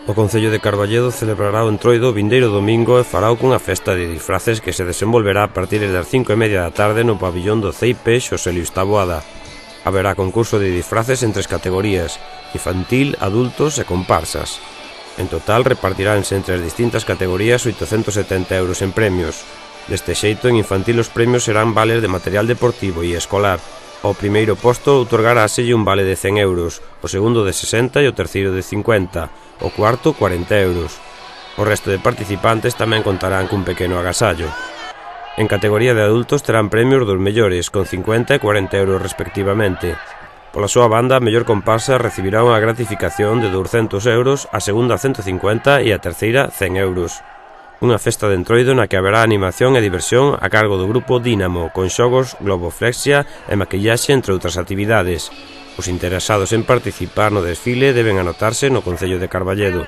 O Concello de Carballedo celebrará o Entroido o vindeiro domingo e farao cunha festa de disfraces que se desenvolverá a partir das 5:30 da tarde no pabillón do CIP Xosé Luís Taboada. Haberá concurso de disfraces en 3 categorías: infantil, adultos e comparsas. En total repartiránse entre as distintas categorías 870 euros en premios. Deste xeito, en infantil os premios serán vales de material deportivo e escolar. Ao primeiro posto outorgaráselle un vale de 100 euros, o segundo de 60 e o terceiro de 50, o cuarto 40 euros. O resto de participantes tamén contarán cun pequeno agasallo. En categoría de adultos terán premios dos mellores, con 50 e 40 euros respectivamente. Pola súa banda, a mellor comparsa recibirá unha gratificación de 200 euros, a segunda 150 e a terceira 100 euros. Unha festa de Entroido na que haberá animación e diversión a cargo do grupo Dínamo, con xogos, globoflexia e maquillaxe, entre outras actividades. Os interesados en participar no desfile deben anotarse no Concello de Carballedo.